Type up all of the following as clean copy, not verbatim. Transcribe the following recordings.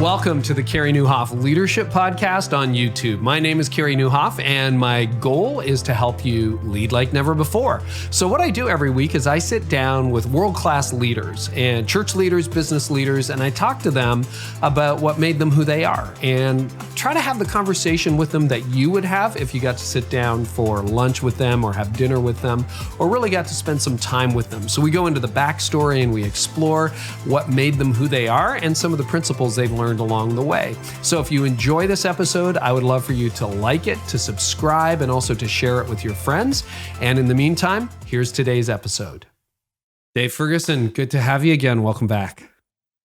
Welcome to the Carey Nieuwhof Leadership Podcast on YouTube. My name is Carey Nieuwhof, and my goal is to help you lead like never before. So what I do every week is I sit down with world-class leaders and church leaders, business leaders, and I talk to them about what made them who they are and try to have the conversation with them that you would have if you got to sit down for lunch with them or have dinner with them or really got to spend some time with them. So we go into the backstory and we explore what made them who they are and some of the principles they've learned along the way. So if you enjoy this episode, I would love for you to like it, to subscribe, and also to share it with your friends. And in the meantime, here's today's episode. Dave Ferguson, good to have you again. Welcome back.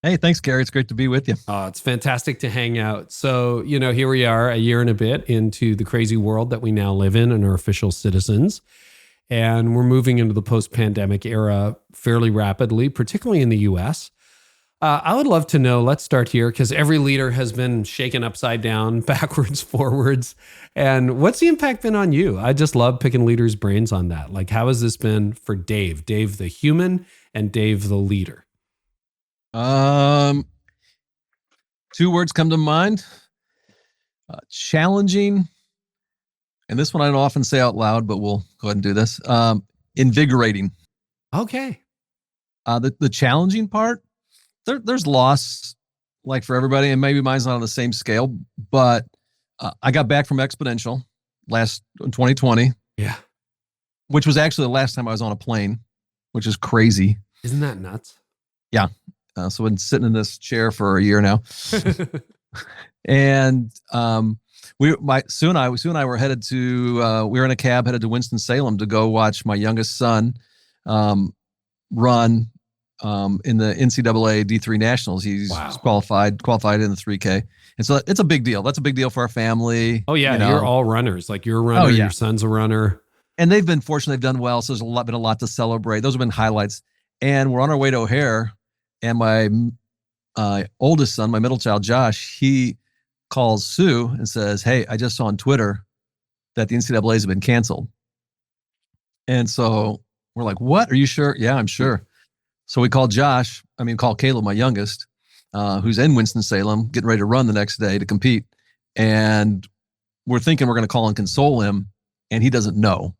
Hey, thanks, Carey. It's great to be with you. It's fantastic to hang out. So, here we are a year and a bit into the crazy world that we now live in and are official citizens. And we're moving into the post-pandemic era fairly rapidly, particularly in the US. I would love to know, let's start here, because every leader has been shaken upside down, backwards, forwards. And what's the impact been on you? I just love picking leaders' brains on that. Like, how has this been for Dave the human and Dave the leader? 2 words come to mind. Challenging. And this one I don't often say out loud, but we'll go ahead and do this. Invigorating. Okay. The challenging part, there's loss, like for everybody, and maybe mine's not on the same scale, but I got back from Exponential last 2020. Yeah. Which was actually the last time I was on a plane, which is crazy. Isn't that nuts? Yeah. So I've been sitting in this chair for a year now. And Sue and I were headed to, we were in a cab headed to Winston-Salem to go watch my youngest son run in the NCAA D3 Nationals. He's qualified in the 3K. And so it's a big deal. That's a big deal for our family. Oh yeah. You're all runners. Like you're a runner, your son's a runner. And they've been fortunate. They've done well. So there's been a lot to celebrate. Those have been highlights. And we're on our way to O'Hare. And my oldest son, my middle child, Josh, he calls Sue and says, "Hey, I just saw on Twitter that the NCAA has been canceled." And so we're like, "What? Are you sure?" "Yeah, I'm sure." So we call Caleb, my youngest, who's in Winston-Salem, getting ready to run the next day to compete. And we're thinking we're going to call and console him, and he doesn't know.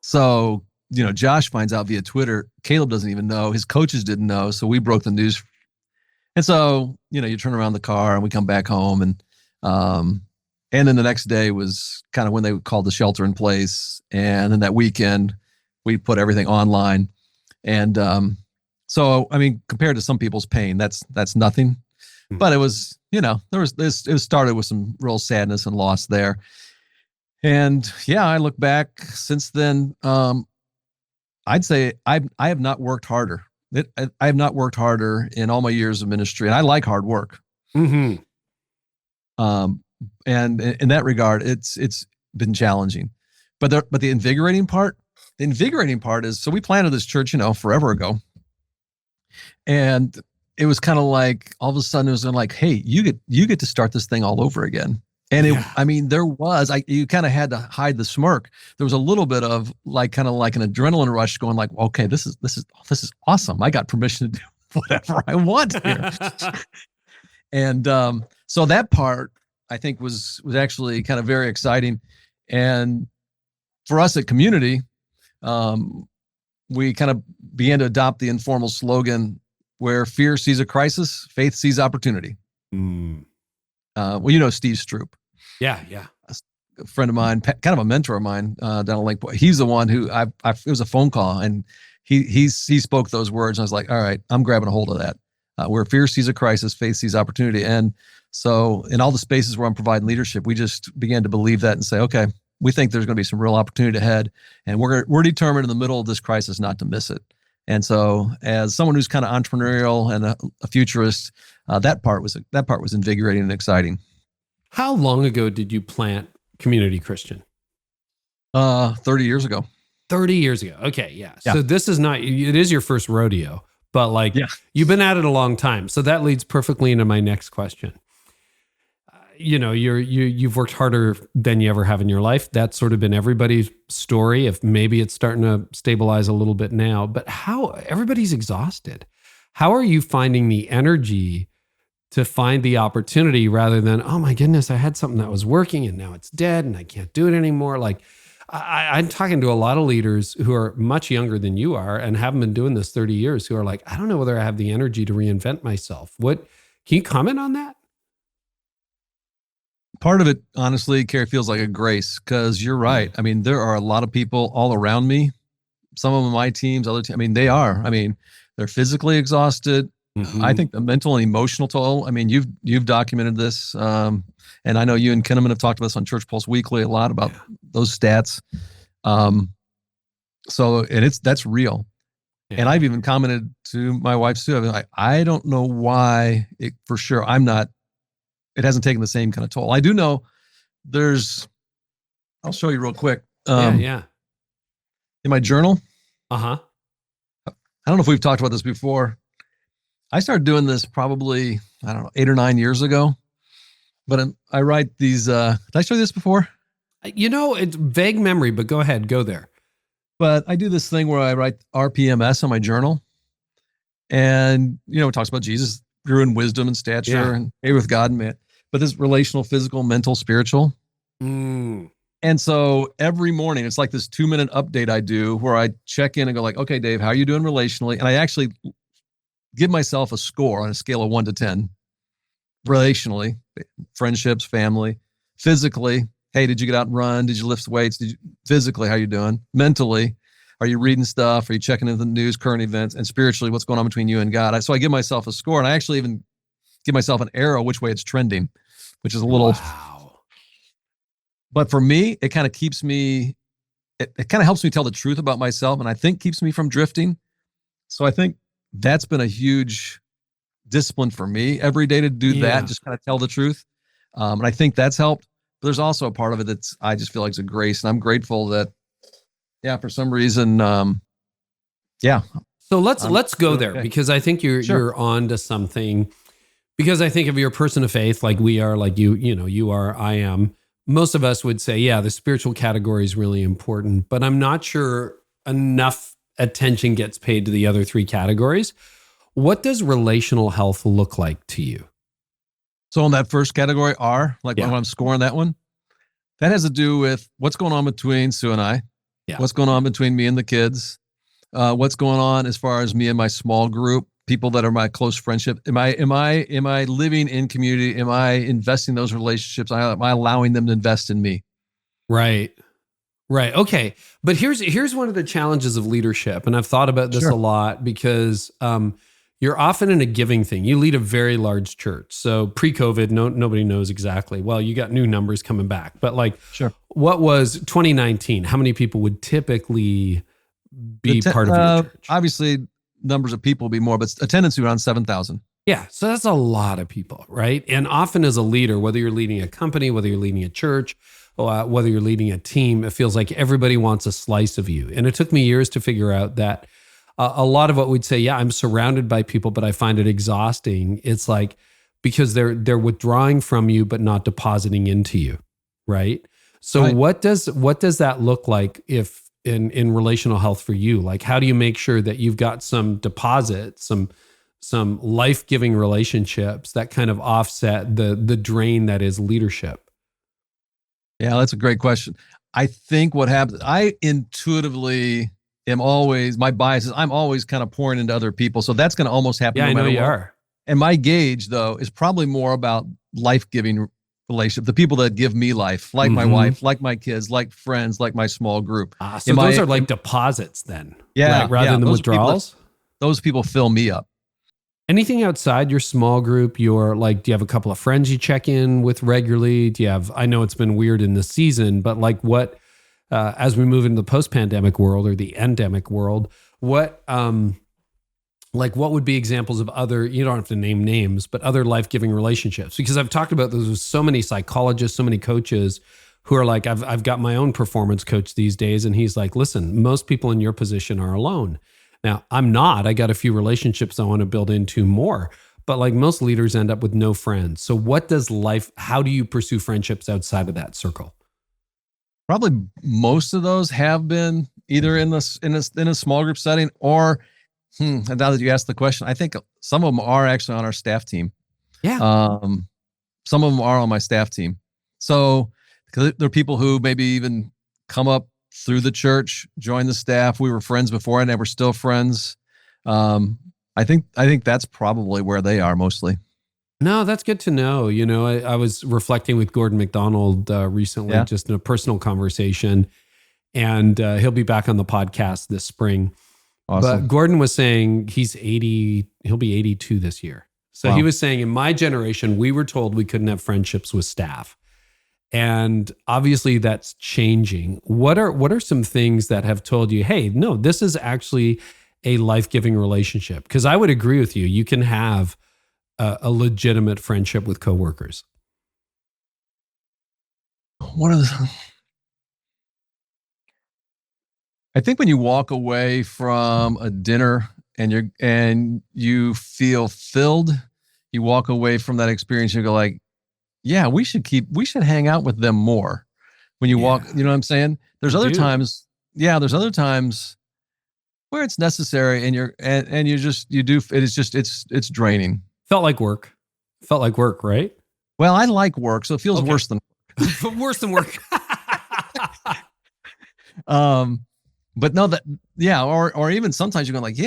So, Josh finds out via Twitter. Caleb doesn't even know. His coaches didn't know. So we broke the news. And so, you turn around the car and we come back home. And then the next day was kind of when they called the shelter in place. And then that weekend, we put everything online. And so, compared to some people's pain, that's nothing. But it was, it started with some real sadness and loss there. And yeah, I look back since then. I'd say I have not worked harder. I have not worked harder in all my years of ministry, and I like hard work. Mm-hmm. And in that regard, it's been challenging. But the invigorating part is, so we planted this church, forever ago, and it was kind of like all of a sudden it was like, hey, you get to start this thing all over again. And you kind of had to hide the smirk. There was a little bit of kind of like an adrenaline rush going like, okay, this is awesome. I got permission to do whatever I want here. And so that part I think was actually kind of very exciting. And for us at Community, we kind of began to adopt the informal slogan, where fear sees a crisis, faith sees opportunity. Steve Stroop. Yeah. A friend of mine, kind of a mentor of mine down at Lake Point. He's the one who it was a phone call, and he spoke those words. And I was like, all right, I'm grabbing a hold of that. Where fear sees a crisis, faith sees opportunity. And so in all the spaces where I'm providing leadership, we just began to believe that and say, okay, we think there's going to be some real opportunity ahead, and we're determined in the middle of this crisis not to miss it. And so, as someone who's kind of entrepreneurial and a futurist, that part was invigorating and exciting. How long ago did you plant Community Christian? 30 years ago. 30 years ago. Okay, yeah. So this is it is your first rodeo, but you've been at it a long time. So that leads perfectly into my next question. You've worked harder than you ever have in your life. That's sort of been everybody's story. If maybe it's starting to stabilize a little bit now, but how everybody's exhausted. How are you finding the energy to find the opportunity rather than, oh my goodness, I had something that was working and now it's dead and I can't do it anymore. Like I'm talking to a lot of leaders who are much younger than you are and haven't been doing this 30 years who are like, I don't know whether I have the energy to reinvent myself. Can you comment on that? Part of it, honestly, Carey, feels like a grace because you're right. I mean, there are a lot of people all around me, some of them my teams, other teams. I mean, they're physically exhausted. Mm-hmm. I think the mental and emotional toll. I mean, you've documented this, and I know you and Kinnaman have talked about this on Church Pulse Weekly a lot about those stats. That's real, and I've even commented to my wife too. I don't know why for sure. It hasn't taken the same kind of toll. I do know I'll show you real quick. In my journal. I don't know if we've talked about this before. I started doing this probably, 8 or 9 years ago, but I write these, did I show you this before? It's vague memory, but go ahead, go there. But I do this thing where I write RPMS on my journal and, it talks about Jesus grew in wisdom and stature and favor with God and man, but this relational, physical, mental, spiritual. And so every morning it's like this 2-minute update I do where I check in and go like, okay, Dave, how are you doing relationally? And I actually give myself a score on a scale of 1 to 10, relationally, friendships, family, physically. Hey, did you get out and run? Did you lift weights? Physically, how you doing? Mentally, are you reading stuff? Are you checking into the news, current events? And spiritually, what's going on between you and God? So I give myself a score, and I actually even give myself an arrow which way it's trending, which is a little. Wow. But for me, it kind of keeps me. It kind of helps me tell the truth about myself, and I think keeps me from drifting. So I think that's been a huge discipline for me every day to do that, just kind of tell the truth. And I think that's helped. But there's also a part of it I just feel like it's a grace. And I'm grateful that, for some reason, So let's go there because I think you're on to something. Because I think if you're a person of faith, like we are, like you are, I am, most of us would say, the spiritual category is really important, but I'm not sure enough attention gets paid to the other 3 categories. What does relational health look like to you? So in that first category, R, when I'm scoring that one, that has to do with what's going on between Sue and I, what's going on between me and the kids, what's going on as far as me and my small group, people that are my close friendship. Am I living in community? Am I investing in those relationships? Am I allowing them to invest in me? Right. Okay. But here's one of the challenges of leadership. And I've thought about this a lot because you're often in a giving thing. You lead a very large church. So pre-COVID, nobody knows exactly. Well, you got new numbers coming back. But what was 2019? How many people would typically be part of your church? Obviously, numbers of people would be more, but attendance would be around 7,000. Yeah. So that's a lot of people, right? And often as a leader, whether you're leading a company, whether you're leading a church, whether you're leading a team, it feels like everybody wants a slice of you. And it took me years to figure out that a lot of what we'd say, I'm surrounded by people, but I find it exhausting. It's like, because they're withdrawing from you, but not depositing into you. Right. So what does that look like if in relational health for you? Like, how do you make sure that you've got some deposit, some life-giving relationships that kind of offset the drain that is leadership? Yeah, that's a great question. I think what happens, I intuitively am always, my bias is I'm always kind of pouring into other people. So that's going to almost happen. Yeah, I know you are. And my gauge, though, is probably more about life-giving relationship, the people that give me life, like my wife, like my kids, like friends, like my small group. So those are like deposits then, rather than withdrawals? Those people fill me up. Anything outside your small group, do you have a couple of friends you check in with regularly? Do you have, I know it's been weird in this season, but like what, as we move into the post-pandemic world or the endemic world, what would be examples of other, you don't have to name names, but other life-giving relationships? Because I've talked about this with so many psychologists, so many coaches who are like, I've got my own performance coach these days. And he's like, listen, most people in your position are alone. Now, I'm not. I got a few relationships I want to build into more, but like most leaders end up with no friends. So how do you pursue friendships outside of that circle? Probably most of those have been either in a small group setting or, and now that you asked the question, I think some of them are actually on our staff team. Yeah. Some of them are on my staff team. So there are people who maybe even come up through the church, join the staff. We were friends before and we're still friends. I think that's probably where they are mostly. No, that's good to know. I was reflecting with Gordon McDonald recently, just in a personal conversation, and he'll be back on the podcast this spring. Awesome. But Gordon was saying he's 80, he'll be 82 this year. So He was saying in my generation, we were told we couldn't have friendships with staff. And obviously that's changing. What are some things that have told you, hey, no, this is actually a life-giving relationship? Because I would agree with you. You can have a legitimate friendship with coworkers. I think when you walk away from a dinner and you feel filled, you walk away from that experience, you go like, yeah, we should hang out with them more. When you walk, you know what I'm saying? There's other times where it's necessary it's draining. Felt like work, right? Well, I like work, so it feels worse than work. Worse than work. But no, or even sometimes you're going like,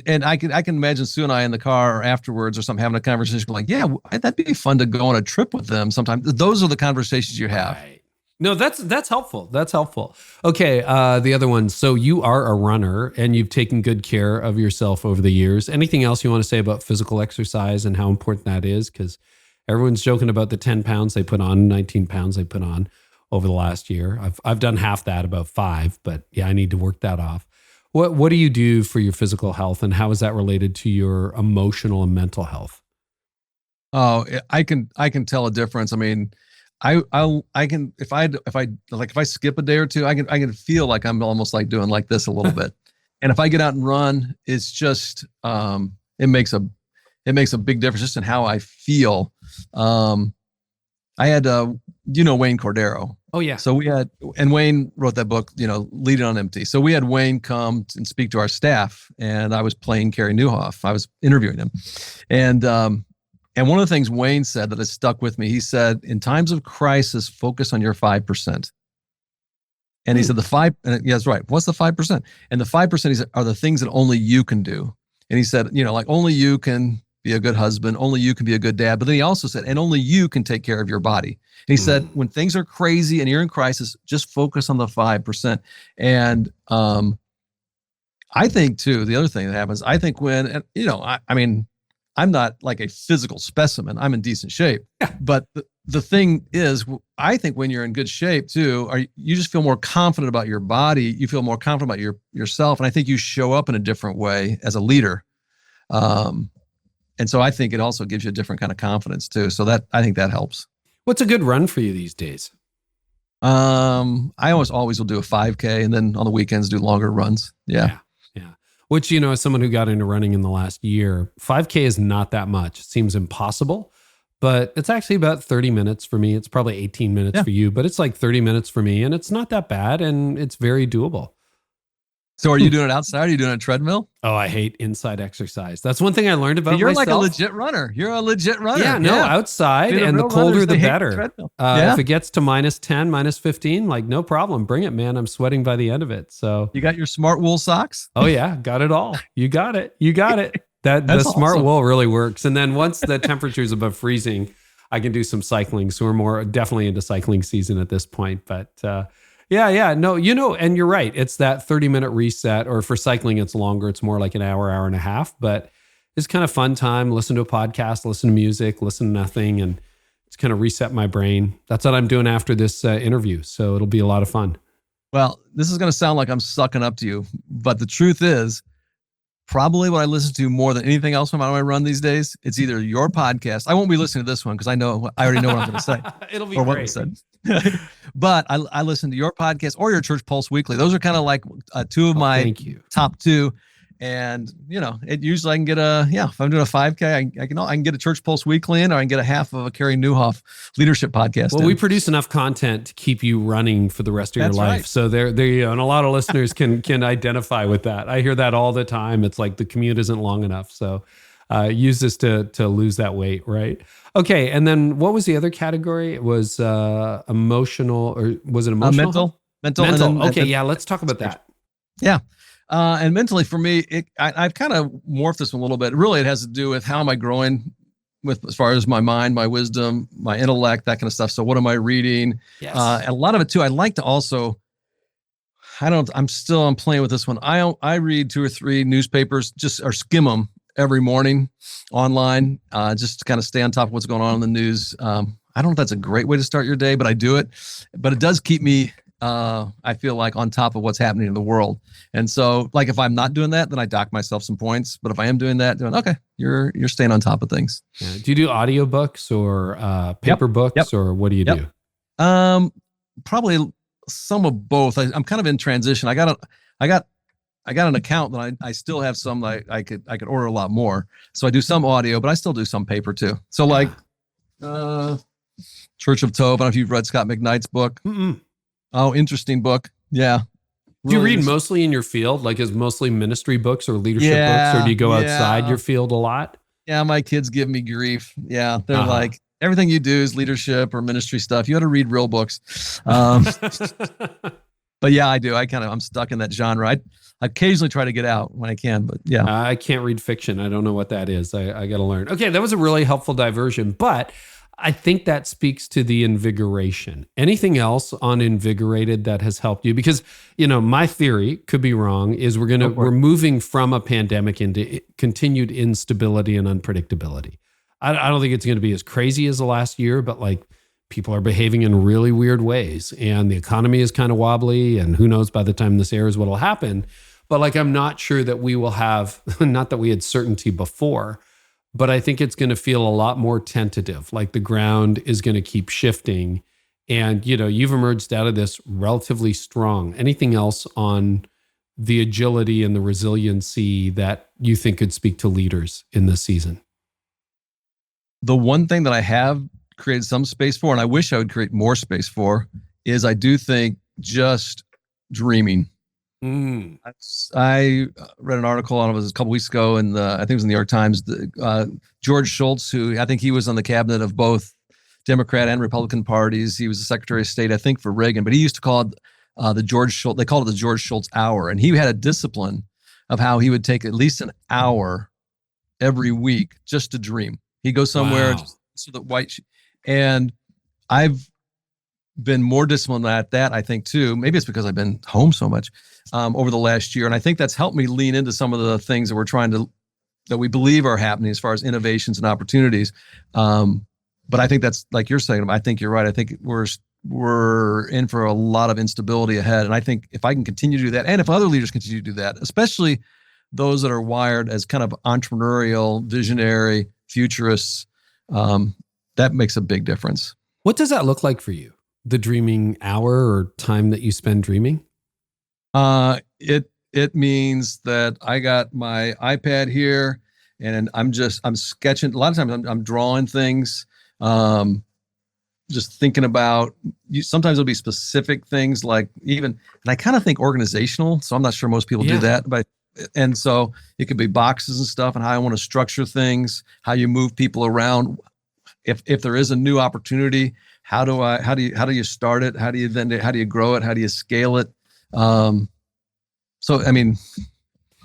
and I can imagine Sue and I in the car or afterwards or something having a conversation like, that'd be fun to go on a trip with them sometime. Those are the conversations you have. Right. No, that's helpful. That's helpful. Okay, the other one. So you are a runner and you've taken good care of yourself over the years. Anything else you want to say about physical exercise and how important that is? Because everyone's joking about the 10 pounds they put on, 19 pounds they put on over the last year. I've done half that, about 5, but I need to work that off. What do you do for your physical health, and how is that related to your emotional and mental health? Oh, I can tell a difference. I mean, I can if I skip a day or two, I can feel like I'm almost like doing like this a little bit. And if I get out and run, it's just it makes a big difference just in how I feel. I had Wayne Cordero. Oh yeah. So Wayne wrote that book, Leading on Empty. So we had Wayne come and speak to our staff, and I was playing Carey Nieuwhof. I was interviewing him, and one of the things Wayne said that has stuck with me, he said, in times of crisis, focus on your 5%. And he said that's right. What's the 5%? And the 5%, he said, are the things that only you can do. And he said, like only you can be a good husband, only you can be a good dad. But then he also said, and only you can take care of your body. And he said, when things are crazy and you're in crisis, just focus on the 5%. And I think too, the other thing that happens, I think when, I mean, I'm not like a physical specimen. I'm in decent shape. But the thing is, I think when you're in good shape too, you just feel more confident about your body. You feel more confident about yourself. And I think you show up in a different way as a leader. And so I think it also gives you a different kind of confidence too. So I think that helps. What's a good run for you these days? I always will do a 5K, and then on the weekends do longer runs. Yeah. Which, as someone who got into running in the last year, 5K is not that much. It seems impossible, but it's actually about 30 minutes for me. It's probably 18 minutes for you, but it's like 30 minutes for me, and it's not that bad, and it's very doable. So are you doing it outside? Are you doing a treadmill? Oh, I hate inside exercise. That's one thing I learned about You're myself. Like a legit runner. You're a legit runner. Yeah, outside, and the colder the better. If it gets to -10, -15, like no problem. Bring it, man. I'm sweating by the end of it. So you got your smart wool socks? Oh yeah, got it all. You got it. The smart wool really works. And then once the temperature's above freezing, I can do some cycling. So we're definitely into cycling season at this point. But yeah. No, and you're right. It's that 30-minute reset, or for cycling, it's longer. It's more like an hour and a half, but it's kind of fun time. Listen to a podcast, listen to music, listen to nothing, and it's kind of reset my brain. That's what I'm doing after this interview. So it'll be a lot of fun. Well, this is going to sound like I'm sucking up to you, but the truth is, probably what I listen to more than anything else when I run these days, it's either your podcast. I won't be listening to this one because I already know what I'm going to say. It'll be great. But I listen to your podcast or your Church Pulse Weekly. Those are kind of like two of my top two. And it usually I can get if I'm doing a 5K, I can get a Church Pulse Weekly in, or I can get a half of a Carey Nieuwhof Leadership Podcast. Well, we produce enough content to keep you running for the rest of your life. Right. So there, and a lot of listeners can identify with that. I hear that all the time. It's like the commute isn't long enough. So use this to lose that weight, right? Okay, and then what was the other category? It was emotional, or was it emotional? Mental. Okay, yeah, let's talk about that. Yeah. And mentally for me, I've kind of morphed this a little bit. Really, it has to do with how am I growing with as far as my mind, my wisdom, my intellect, that kind of stuff. So what am I reading? Yes. And a lot of it too, I like to also, I'm playing with this one. I read 2 or 3 newspapers, or skim them every morning online, just to kind of stay on top of what's going on in the news. I don't know if that's a great way to start your day, but I do it. But it does keep me, I feel like, on top of what's happening in the world. And so, like, if I'm not doing that, then I dock myself some points. But if I am doing that, okay, you're staying on top of things. Yeah. Do you do audiobooks or paper books, or what do you do? Probably some of both. I'm kind of in transition. I got an account that I still have some that I could order a lot more. So I do some audio, but I still do some paper too. So like Church of Tove. I don't know if you've read Scott McKnight's book. Mm-mm. Oh, interesting book. Yeah. Do you read mostly in your field? Like, is mostly ministry books or leadership books, or do you go outside your field a lot? Yeah, my kids give me grief. Yeah, they're like, everything you do is leadership or ministry stuff. You ought to read real books. But yeah, I do. I'm stuck in that genre. I occasionally try to get out when I can, but yeah. I can't read fiction. I don't know what that is. I got to learn. Okay, that was a really helpful diversion, but I think that speaks to the invigoration. Anything else on invigorated that has helped you? Because, my theory, could be wrong, is we're moving from a pandemic into continued instability and unpredictability. I don't think it's going to be as crazy as the last year, but like, people are behaving in really weird ways, and the economy is kind of wobbly, and who knows by the time this airs what'll happen. But like, I'm not sure that we will have, not that we had certainty before, but I think it's going to feel a lot more tentative. Like, the ground is going to keep shifting, and you've emerged out of this relatively strong. Anything else on the agility and the resiliency that you think could speak to leaders in this season? The one thing that I have created some space for, and I wish I would create more space for, is I do think just dreaming. I read an article on it was a couple weeks ago, and I think it was in the New York Times. George Schultz, who I think he was on the cabinet of both Democrat and Republican parties. He was the Secretary of State, I think, for Reagan, but he used to call it the George Schultz. They called it the George Schultz hour, and he had a discipline of how he would take at least an hour every week just to dream. He'd go somewhere so that and I've been more disciplined at that, I think, too. Maybe it's because I've been home so much over the last year. And I think that's helped me lean into some of the things that that we believe are happening as far as innovations and opportunities. But I think that's, like you're saying, I think you're right. I think we're in for a lot of instability ahead. And I think if I can continue to do that, and if other leaders continue to do that, especially those that are wired as kind of entrepreneurial, visionary, futurists, that makes a big difference. What does that look like for you? The dreaming hour or time that you spend dreaming? It means that I got my iPad here, and I'm sketching. A lot of times I'm drawing things, just thinking about. Sometimes it'll be specific things, like and I kind of think organizational. So I'm not sure most people do that, and so it could be boxes and stuff, and how I want to structure things, how you move people around. If there is a new opportunity, how do you start it? How do you grow it? How do you scale it? So I mean,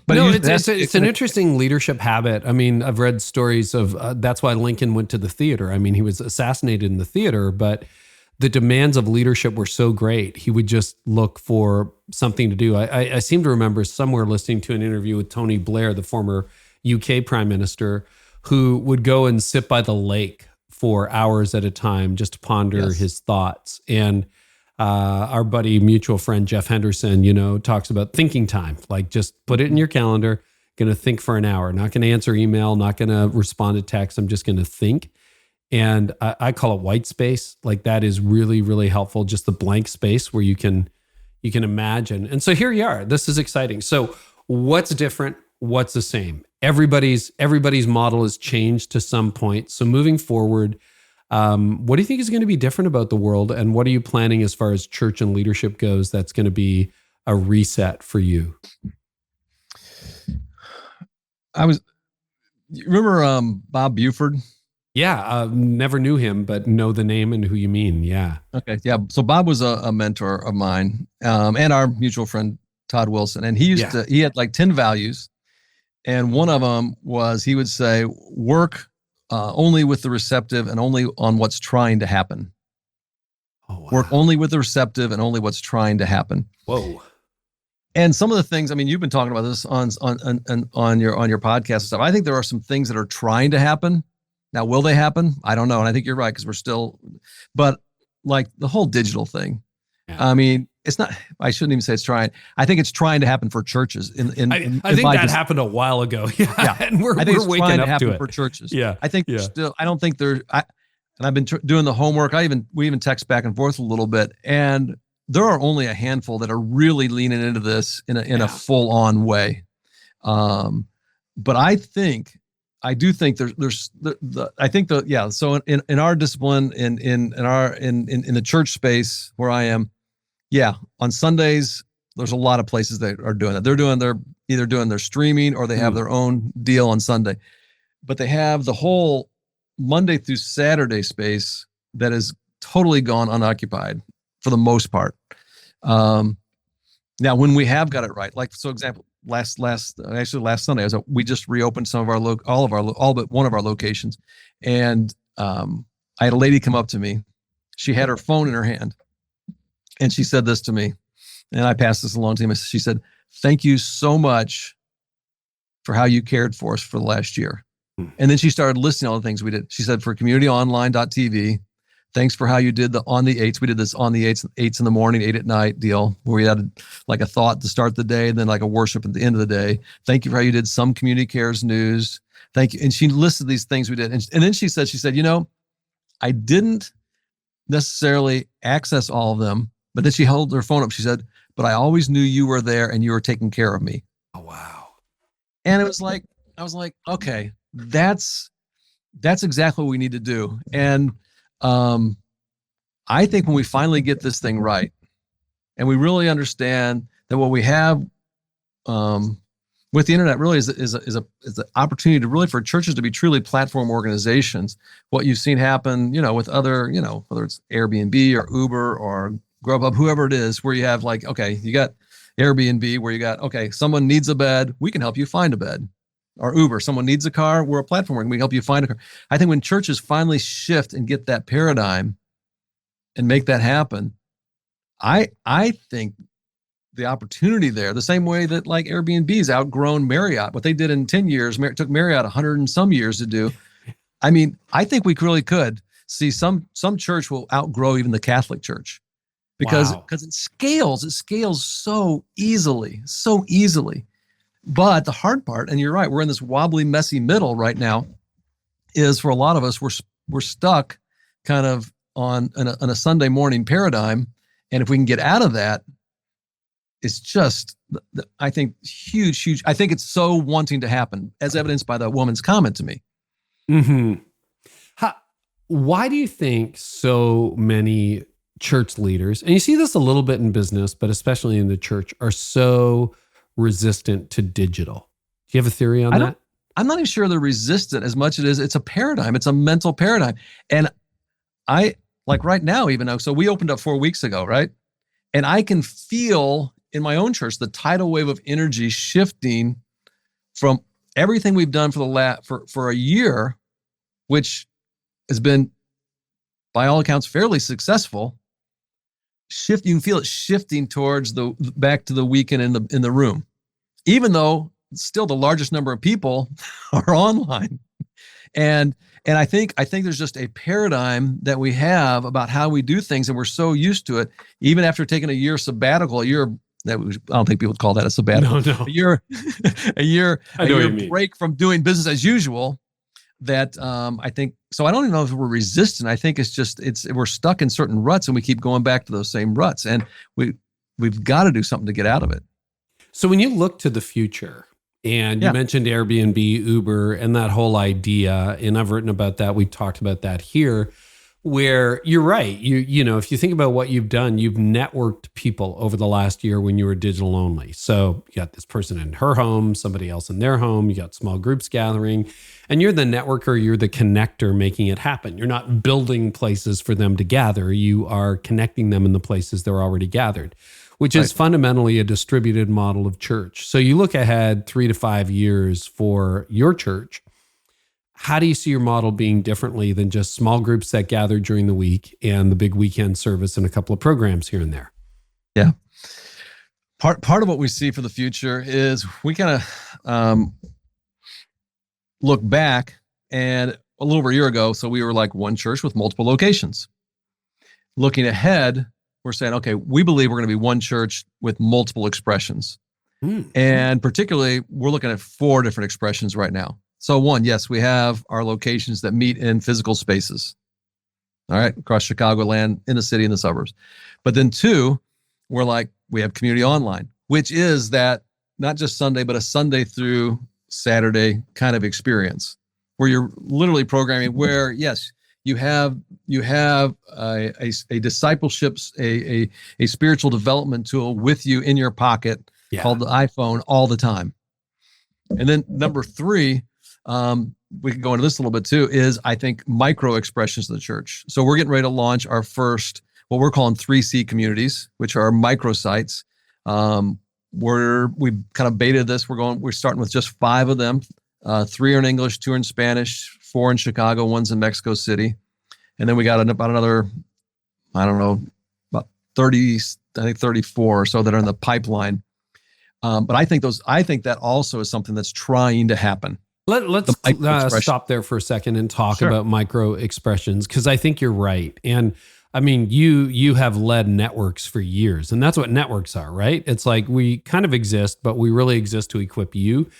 but it's an interesting leadership habit. I mean, I've read stories of that's why Lincoln went to the theater. I mean, he was assassinated in the theater, but the demands of leadership were so great, he would just look for something to do. I seem to remember somewhere listening to an interview with Tony Blair, the former UK Prime Minister, who would go and sit by the lake for hours at a time just to ponder his thoughts. And our buddy, mutual friend Jeff Henderson, talks about thinking time. Like, just put it in your calendar, going to think for an hour, not going to answer email, not going to respond to text. I'm just going to think. And I call it white space. Like, that is really, really helpful. Just the blank space where you can imagine. And so here you are. This is exciting. So what's different? What's the same? Everybody's model has changed to some point. So moving forward, what do you think is going to be different about the world? And what are you planning as far as church and leadership goes that's going to be a reset for you? You remember Bob Buford? Yeah, never knew him, but know the name and who you mean. Yeah. Okay, yeah. So Bob was a mentor of mine, and our mutual friend Todd Wilson, and he had like 10 values, and one of them was he would say, "Work only with the receptive and only on what's trying to happen." Oh, wow. Work only with the receptive and only what's trying to happen. Whoa. And some of the things, I mean, you've been talking about this on your podcast and stuff. I think there are some things that are trying to happen. Now, will they happen? I don't know. And I think you're right, because we're still, but like the whole digital thing. Yeah. I mean, it's not, I shouldn't even say it's trying. I think it's trying to happen for churches. I think that happened a while ago. Yeah. And we're waking up to it. For churches. Yeah. I think still, I don't think and I've been doing the homework. We even text back and forth a little bit, and there are only a handful that are really leaning into this in a full on way. But I do think there's so in our discipline, in the church space where I am, on Sundays, there's a lot of places that are doing that. They're either doing their streaming or they have their own deal on Sunday, but they have the whole Monday through Saturday space that is totally gone unoccupied for the most part. Now, when we have got it right, like, so example, last Sunday, we just reopened all but one of our locations. And I had a lady come up to me. She had her phone in her hand, and she said this to me, and I passed this along to him. She said, "Thank you so much for how you cared for us for the last year." And then she started listing all the things we did. She said, "For communityonline.tv, thanks for how you did on the 8s. We did this on the 8s in the morning, 8 at night deal, where we had like a thought to start the day and then like a worship at the end of the day. Thank you for how you did some community cares news. Thank you." And she listed these things we did. And then she said, "I didn't necessarily access all of them," but then she held her phone up. She said, "But I always knew you were there and you were taking care of me." Oh, wow. And it was like, I was like, okay, that's exactly what we need to do. And I think when we finally get this thing right, and we really understand that what we have with the internet really is an opportunity to really for churches to be truly platform organizations. What you've seen happen, with other, whether it's Airbnb or Uber or Grubhub, whoever it is, where you have like, okay, you got Airbnb where you got, okay, someone needs a bed, we can help you find a bed. Or Uber, someone needs a car, we're a platform where we can help you find a car. I think when churches finally shift and get that paradigm and make that happen, I think the opportunity there, the same way that like Airbnb's outgrown Marriott, what they did in 10 years, took Marriott 100 and some years to do. I mean, I think we really could see some church will outgrow even the Catholic Church because it scales so easily. But the hard part, and you're right, we're in this wobbly, messy middle right now, is for a lot of us, we're stuck kind of on a Sunday morning paradigm. And if we can get out of that, it's just, I think, huge. I think it's so wanting to happen, as evidenced by the woman's comment to me. Mm-hmm. Why do you think so many church leaders, and you see this a little bit in business, but especially in the church, are so resistant to digital? Do you have a theory on that? I'm not even sure they're resistant as much as it's a paradigm. It's a mental paradigm. And I, like right now, even though, so we opened up 4 weeks ago, right? And I can feel in my own church the tidal wave of energy shifting from everything we've done for a year, which has been, by all accounts, fairly successful. You can feel it shifting towards back to the weekend in the room, even though still the largest number of people are online. And I think there's just a paradigm that we have about how we do things, and we're so used to it. Even after taking a year sabbatical, I don't think people would call that a sabbatical. No. A year break from doing business as usual. That I think, so I don't even know if we're resistant. I think it's just, we're stuck in certain ruts and we keep going back to those same ruts, and we've got to do something to get out of it. So when you look to the future, and you mentioned Airbnb, Uber, and that whole idea, and I've written about that, we talked about that here. where you're right. You know, if you think about what you've done, you've networked people over the last year when you were digital only. So you got this person in her home, somebody else in their home, you got small groups gathering, and you're the networker, you're the connector making it happen. You're not building places for them to gather. You are connecting them in the places they're already gathered, which is fundamentally a distributed model of church. So you look ahead 3 to 5 years for your church. How do you see your model being differently than just small groups that gather during the week and the big weekend service and a couple of programs here and there? Yeah. Part of what we see for the future is we kind of look back, and a little over a year ago, so we were like one church with multiple locations. Looking ahead, we're saying, okay, we believe we're going to be one church with multiple expressions. And particularly, we're looking at 4 different expressions right now. So one, yes, we have our locations that meet in physical spaces, all right, across Chicagoland, in the city, in the suburbs. But then 2, we have community online, which is that not just Sunday, but a Sunday through Saturday kind of experience where you're literally programming, where, yes, you have a discipleship, a spiritual development tool with you in your pocket called the iPhone all the time. And then number 3, we can go into this a little bit too, is I think micro expressions of the church. So we're getting ready to launch our first, what we're calling 3C communities, which are microsites. We've kind of betaed this. We're starting with just 5 of them. 3 are in English, 2 are in Spanish, 4 in Chicago, 1's in Mexico City. And then we got about another, I don't know, about 30, I think 34 or so that are in the pipeline. But I think that also is something that's trying to happen. Let's stop there for a second and talk about micro expressions, because I think you're right. And I mean, you have led networks for years, and that's what networks are, right? It's like we kind of exist, but we really exist to equip you.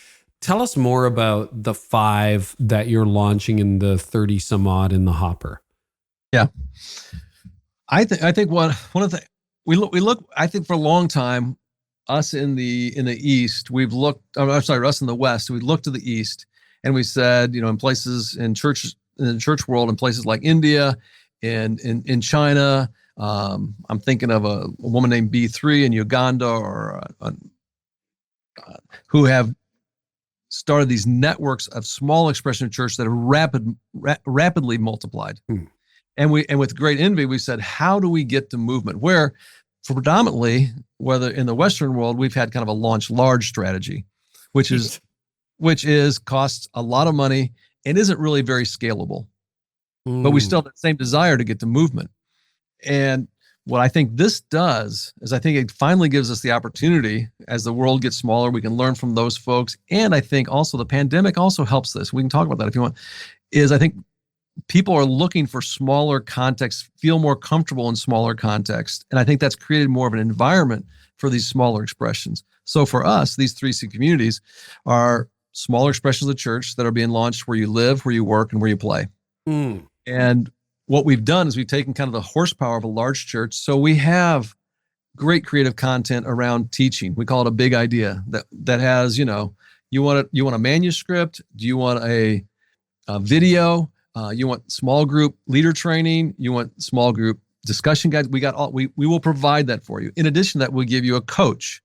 Tell us more about the 5 that you're launching and the 30 some odd in the hopper. Yeah, I think one of the we look. I think for a long time, us in the East, we've looked. Us in the West, we looked to the East, and we said, in places in the church world, in places like India, and in China. I'm thinking of a woman named B3 in Uganda, or who have started these networks of small expression of church that are rapidly multiplied. And with great envy, we said, how do we get to movement? Where predominantly, whether in the Western world, we've had kind of a launch large strategy, which is costs a lot of money and isn't really very scalable. But we still have the same desire to get to movement. And what I think this does is I think it finally gives us the opportunity, as the world gets smaller, we can learn from those folks. And I think also the pandemic also helps this. We can talk about that if you want. Is I think people are looking for smaller contexts, feel more comfortable in smaller contexts. And I think that's created more of an environment for these smaller expressions. So for us, these 3C communities are smaller expressions of the church that are being launched where you live, where you work, and where you play. And what we've done is we've taken kind of the horsepower of a large church. So we have great creative content around teaching. We call it a big idea that has, you want a manuscript? Do you want a video? You want small group leader training? You want small group discussion guides? We will provide that for you. In addition to that, we'll give you a coach.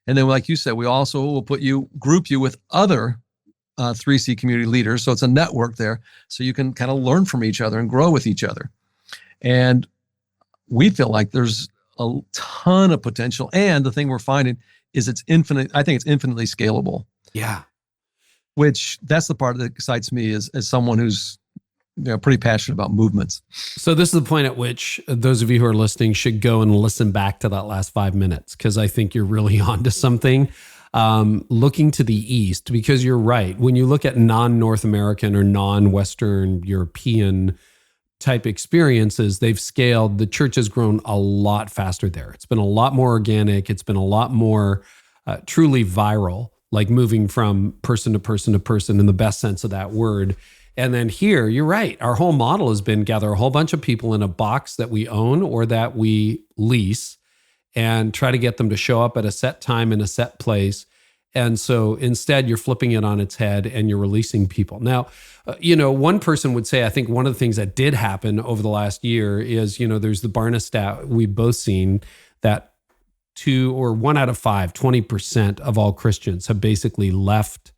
And then, like you said, we also will group you with other 3C community leaders. So it's a network there. So you can kind of learn from each other and grow with each other. And we feel like there's a ton of potential. And the thing we're finding is it's infinite. I think it's infinitely scalable. Yeah. Which that's the part that excites me as someone who's pretty passionate about movements. So this is the point at which those of you who are listening should go and listen back to that last 5 minutes, because I think you're really onto something. Looking to the East, because you're right. When you look at non-North American or non-Western European type experiences, they've scaled. The church has grown a lot faster there. It's been a lot more organic. It's been a lot more truly viral, like moving from person to person to person in the best sense of that word. And then here, you're right. Our whole model has been gather a whole bunch of people in a box that we own or that we lease and try to get them to show up at a set time in a set place And so instead, you're flipping it on its head and you're releasing people. Now, one person would say, I think one of the things that did happen over the last year is, there's the Barna stat we've both seen that 1 out of 5, 20% of all Christians have basically left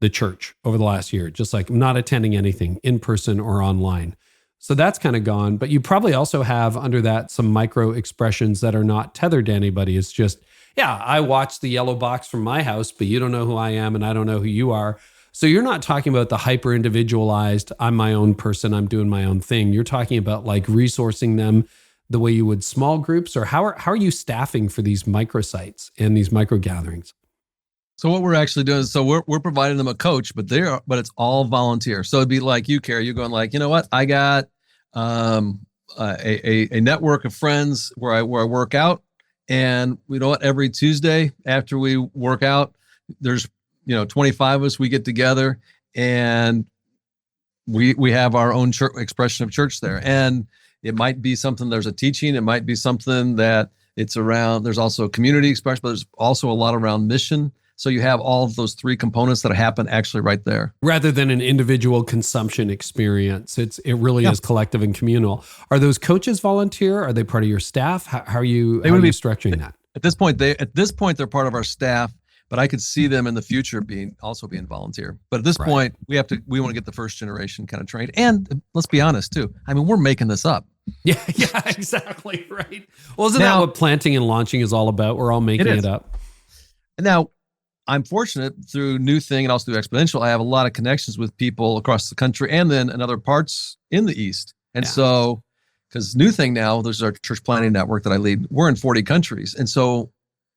the church over the last year, just like not attending anything in person or online. So that's kind of gone. But you probably also have under that some micro expressions that are not tethered to anybody. It's just, yeah, I watch the yellow box from my house, but you don't know who I am and I don't know who you are. So you're not talking about the hyper individualized, I'm my own person, I'm doing my own thing. You're talking about like resourcing them the way you would small groups, or how are you staffing for these microsites and these micro gatherings? So what we're actually doing is, we're providing them a coach, but it's all volunteer. So it'd be like you, Carey, you're going like, you know what? I got a network of friends where I work out, and you know what? Every Tuesday after we work out, there's 25 of us. We get together and we have our own church expression of church there, and it might be something. There's a teaching. It might be something that it's around. There's also a community expression, but there's also a lot around mission. So you have all of those three components that happen actually right there. Rather than an individual consumption experience, it really is collective and communal. Are those coaches volunteer? Are they part of your staff? How are you structuring that? At this point, they're part of our staff, but I could see them in the future being volunteer. But at this point, we want to get the first generation kind of trained. And let's be honest too. I mean, we're making this up. Yeah, exactly. Right. Well, isn't that what planting and launching is all about? We're all making it up. Now, I'm fortunate through New Thing and also through Exponential. I have a lot of connections with people across the country and then in other parts in the East. And so, because New Thing now, there's our church planning network that I lead. We're in 40 countries. And so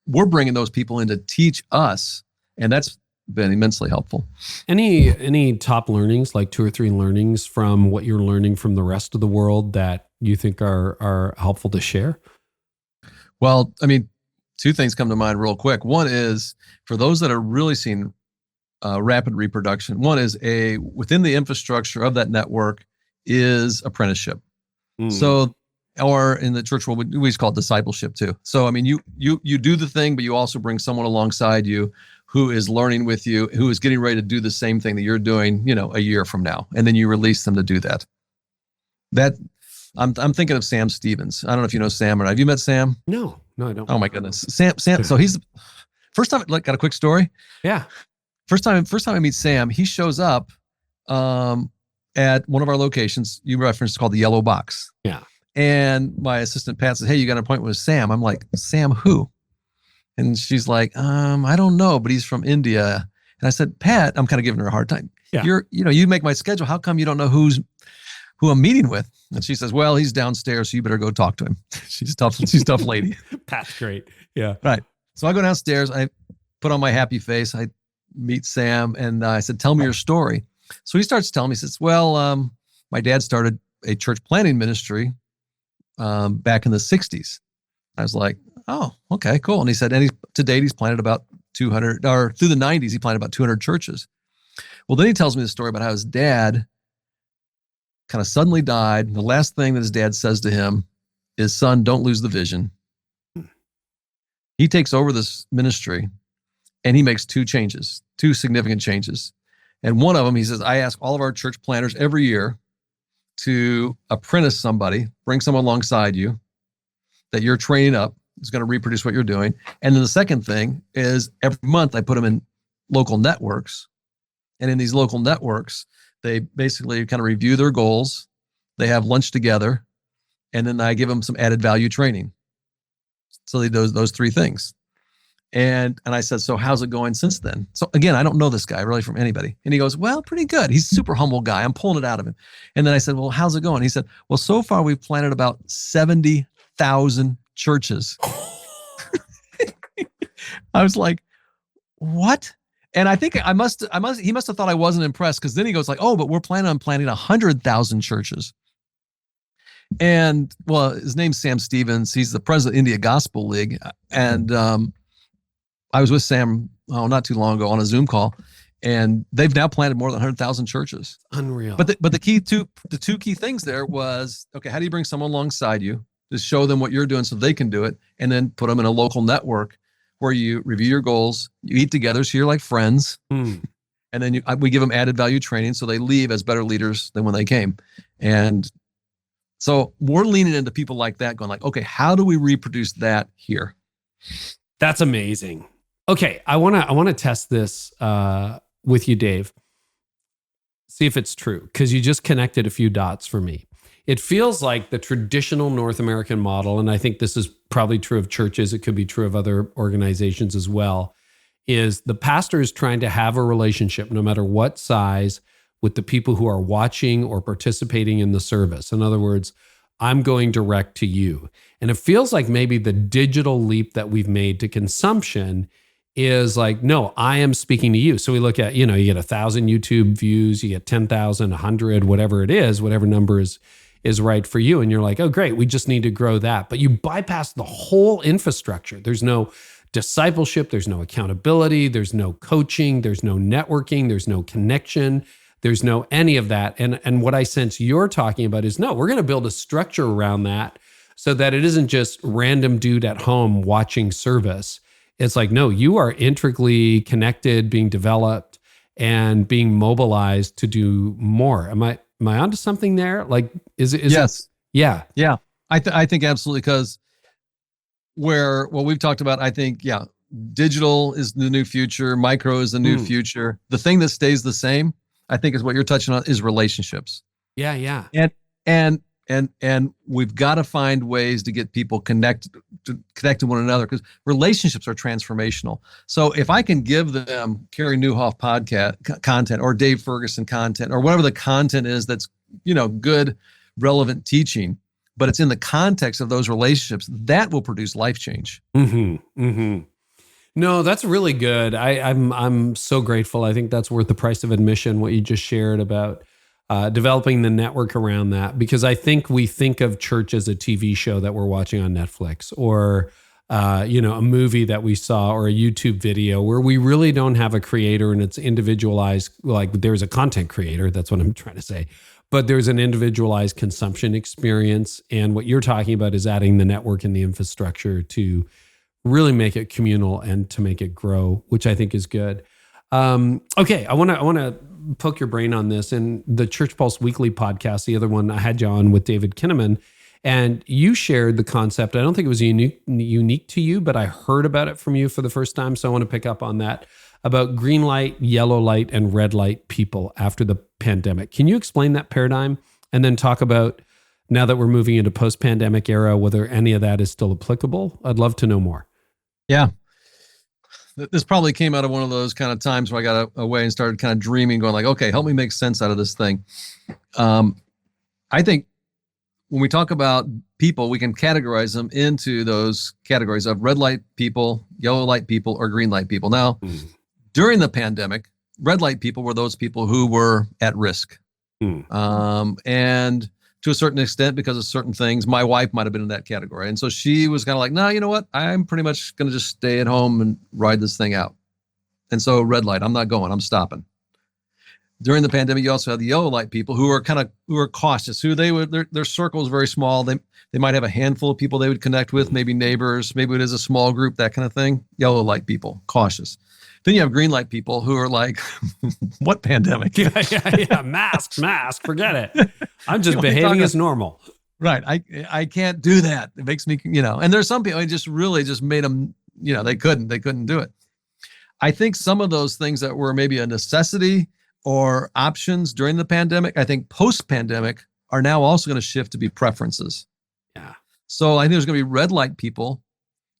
we're bringing those people in to teach us. And that's been immensely helpful. Any top learnings, like 2 or 3 learnings from what you're learning from the rest of the world that you think are helpful to share? Well, I mean, 2 things come to mind real quick. One is for those that are really seeing rapid reproduction. One is within the infrastructure of that network is apprenticeship. So, or in the church world, we always call it discipleship too. So, I mean, you do the thing, but you also bring someone alongside you who is learning with you, who is getting ready to do the same thing that you're doing, a year from now, and then you release them to do that. I'm thinking of Sam Stevens. I don't know if you know Sam or not. Have you met Sam? No, I don't. Oh my goodness, Sam. So he's first time. Got a quick story. Yeah. First time I meet Sam, he shows up at one of our locations. You referenced, called the Yellow Box. Yeah. And my assistant Pat says, "Hey, you got an appointment with Sam?" I'm like, "Sam who?" And she's like, "I don't know, but he's from India." And I said, "Pat," I'm kind of giving her a hard time. Yeah. You make my schedule. How come you don't know who I'm meeting with? And she says, "Well, he's downstairs, so you better go talk to him." She's tough. She's a tough lady. Pat's great. Yeah. Right. So I go downstairs. I put on my happy face. I meet Sam, and I said, "Tell me your story." So he starts telling me. He says, "Well, my dad started a church planning ministry back in the 60s. I was like, "Oh, okay, cool." And he said, to date, he's planted about 200, or through the 90s, he planted about 200 churches. Well, then he tells me the story about how his dad kind of suddenly died. And the last thing that his dad says to him is, "Son, don't lose the vision." He takes over this ministry and he makes 2 significant changes. And one of them, he says, "I ask all of our church planners every year to apprentice somebody, bring someone alongside you that you're training up, is going to reproduce what you're doing." And then the second thing is every month I put them in local networks. And in these local networks, they basically kind of review their goals. They have lunch together, and then I give them some added value training. So they do those 3 things. And I said, "So how's it going since then?" So again, I don't know this guy really from anybody. And he goes, "Well, pretty good. He's a super humble guy. I'm pulling it out of him." And then I said, "Well, how's it going?" He said, "Well, so far we've planted about 70,000 churches." I was like, "What?" And I think he must have thought I wasn't impressed, because then he goes like, "Oh, but we're planning on planting 100,000 churches." And well, his name's Sam Stevens. He's the president of India Gospel League. And I was with Sam not too long ago on a Zoom call, and they've now planted more than 100,000 churches. Unreal. But the 2 key things there was, okay, how do you bring someone alongside you to show them what you're doing so they can do it, and then put them in a local network where you review your goals, you eat together, so you're like friends. And then we give them added value training so they leave as better leaders than when they came. And so we're leaning into people like that, going like, okay, how do we reproduce that here? That's amazing. Okay, I want to test this with you, Dave. See if it's true, because you just connected a few dots for me. It feels like the traditional North American model, and I think this is probably true of churches, it could be true of other organizations as well, is the pastor is trying to have a relationship, no matter what size, with the people who are watching or participating in the service. In other words, I'm going direct to you. And it feels like maybe the digital leap that we've made to consumption is like, no, I am speaking to you. So we look at, you get 1,000 YouTube views, you get 10,000, 100, whatever it is, whatever number is right for you. And you're like, oh, great, we just need to grow that. But you bypass the whole infrastructure. There's no discipleship, there's no accountability, there's no coaching, there's no networking, there's no connection, there's no any of that. And what I sense you're talking about is, no, we're going to build a structure around that so that it isn't just random dude at home watching service. It's like, no, you are intricately connected, being developed, and being mobilized to do more. Am I onto something there? Like, is yes. Yeah. Yeah. I think absolutely, because what we've talked about, I think, yeah, digital is the new future. Micro is the new future. The thing that stays the same, I think, is what you're touching on, is relationships. Yeah. Yeah. And we've got to find ways to get people connected to one another, because relationships are transformational. So if I can give them Carey Nieuwhof podcast content, or Dave Ferguson content, or whatever the content is that's, good, relevant teaching, but it's in the context of those relationships, that will produce life change. No, that's really good. I'm so grateful. I think that's worth the price of admission, what you just shared about developing the network around that, because I think we think of church as a TV show that we're watching on Netflix, or a movie that we saw, or a YouTube video, where we really don't have a creator and it's individualized. Like, there's a content creator, that's what I'm trying to say, but there's an individualized consumption experience. And what you're talking about is adding the network and the infrastructure to really make it communal and to make it grow, which I think is good. Okay, I want to poke your brain on this. In the Church Pulse Weekly podcast, the other one I had you on with David Kinnaman, and you shared the concept. I don't think it was unique to you, but I heard about it from you for the first time. So I want to pick up on that, about green light, yellow light, and red light people after the pandemic. Can you explain that paradigm, and then talk about, now that we're moving into post-pandemic era, whether any of that is still applicable? I'd love to know more. Yeah. This probably came out of one of those kind of times where I got away and started kind of dreaming, going like, okay, help me make sense out of this thing. I think when we talk about people, we can categorize them into those categories of red light people, yellow light people, or green light people. Now, during the pandemic, red light people were those people who were at risk. And to a certain extent, because of certain things, my wife might have been in that category. And so she was kind of like, no, you know what? I'm pretty much going to just stay at home and ride this thing out. And so red light, I'm not going, I'm stopping. During the pandemic, you also had the yellow light people who are cautious, their circle is very small. They might have a handful of people they would connect with, maybe neighbors, maybe it is a small group, that kind of thing. Yellow light people, cautious. Then you have green light people who are like, what pandemic? Yeah. Mask, forget it. I'm just behaving as normal. Right. I can't do that. It makes me, and there's some people, I just really just made them, they couldn't do it. I think some of those things that were maybe a necessity or options during the pandemic, I think post-pandemic are now also going to shift to be preferences. Yeah. So I think there's going to be red light people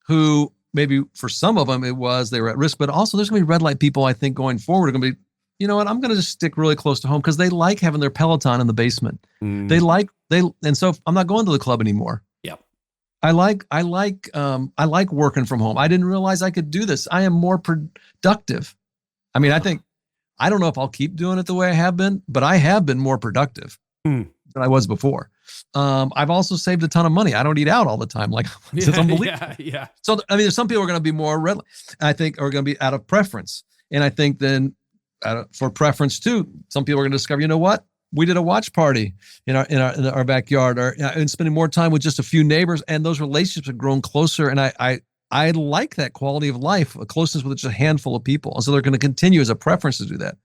who, maybe for some of them they were at risk, but also there's going to be red light people, I think, going forward are going to be, you know what, I'm going to just stick really close to home, because they like having their Peloton in the basement. And so I'm not going to the club anymore. Yep. I like working from home. I didn't realize I could do this. I am more productive. I mean, I don't know if I'll keep doing it the way I have been, but I have been more productive than I was before. I've also saved a ton of money. I don't eat out all the time. Like, it's unbelievable. Yeah. So, I mean, there's some people are going to be more red, I think, are going to be out of preference. And I think then for preference too, some people are going to discover, you know what? We did a watch party in our backyard, and spending more time with just a few neighbors, and those relationships have grown closer. And I I like that quality of life, a closeness with just a handful of people. And so they're going to continue as a preference to do that.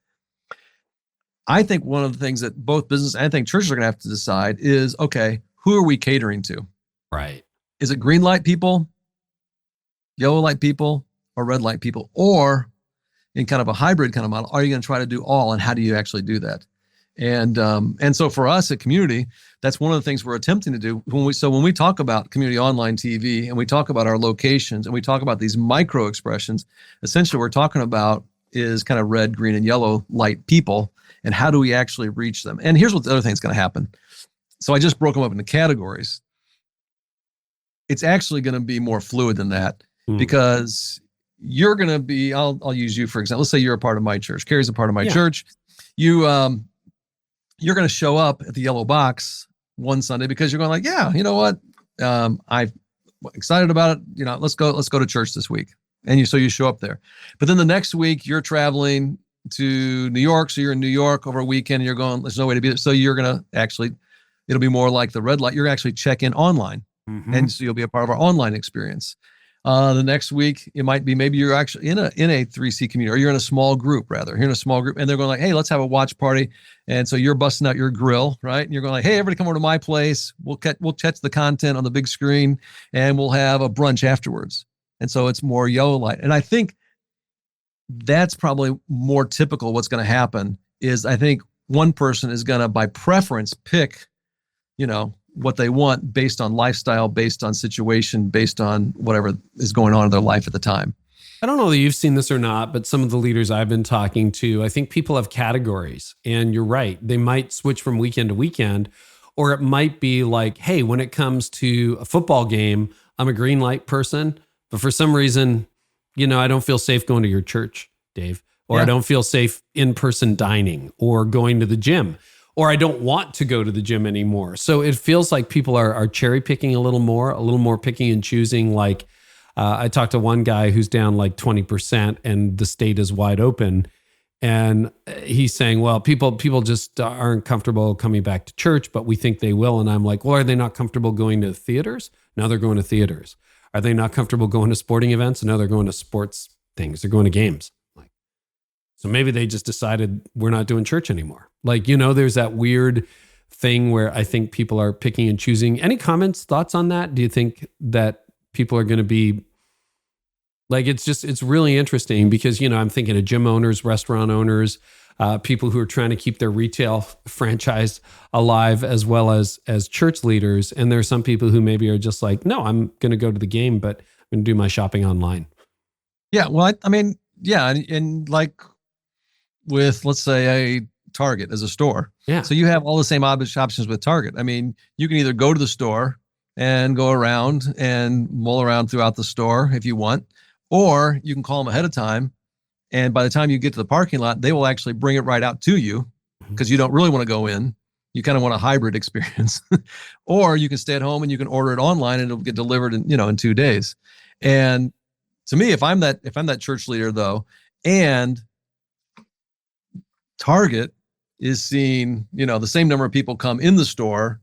I think one of the things that both business and I think churches are going to have to decide is, okay, who are we catering to? Right. Is it green light people, yellow light people, or red light people? Or in kind of a hybrid kind of model, are you going to try to do all, and how do you actually do that? And so for us at Community, that's one of the things we're attempting to do. When we talk about Community Online TV and we talk about our locations and we talk about these micro expressions, essentially we're talking about is kind of red, green, and yellow light people, and how do we actually reach them? And here's what the other thing's going to happen. So I just broke them up into categories. It's actually going to be more fluid than that because you're going to be, I'll use you for example. Let's say you're a part of my church. Carey's a part of my church. You're going to show up at the yellow box one Sunday because you're going like, yeah, you know what? I'm excited about it. Let's go to church this week. And so you show up there. But then the next week you're traveling to New York. So you're in New York over a weekend and you're going, there's no way to be there. So you're going to actually, it'll be more like the red light. You're actually check in online. And so you'll be a part of our online experience. The next week, it might be maybe you're actually in a 3C community, or you're in a small group rather. You're in a small group and they're going like, hey, let's have a watch party. And so you're busting out your grill, right? And you're going like, hey, everybody come over to my place. We'll catch the content on the big screen and we'll have a brunch afterwards. And so it's more yellow light. And I think that's probably more typical. What's going to happen is I think one person is going to, by preference, pick, what they want based on lifestyle, based on situation, based on whatever is going on in their life at the time. I don't know that you've seen this or not, but some of the leaders I've been talking to, I think people have categories, and you're right. They might switch from weekend to weekend, or it might be like, hey, when it comes to a football game, I'm a green light person, but for some reason, I don't feel safe going to your church, Dave, or I don't feel safe in-person dining or going to the gym. Or I don't want to go to the gym anymore. So it feels like people are cherry picking a little more picking and choosing. Like I talked to one guy who's down like 20% and the state is wide open. And he's saying, well, people just aren't comfortable coming back to church, but we think they will. And I'm like, well, are they not comfortable going to theaters? No, they're going to theaters. Are they not comfortable going to sporting events? No, they're going to sports things. They're going to games. So maybe they just decided we're not doing church anymore. There's that weird thing where I think people are picking and choosing. Any comments, thoughts on that? Do you think that people are going to be it's really interesting because, I'm thinking of gym owners, restaurant owners, people who are trying to keep their retail franchise alive, as well as church leaders. And there are some people who maybe are just like, no, I'm going to go to the game, but I'm going to do my shopping online. Yeah. Well, and like, with, let's say, a Target as a store. Yeah. So you have all the same options with Target. You can either go to the store and go around and mull around throughout the store if you want, or you can call them ahead of time. And by the time you get to the parking lot, they will actually bring it right out to you because you don't really want to go in. You kind of want a hybrid experience. Or you can stay at home and you can order it online and it'll get delivered in 2 days. And to me, if I'm that church leader though, and Target is seeing, the same number of people come in the store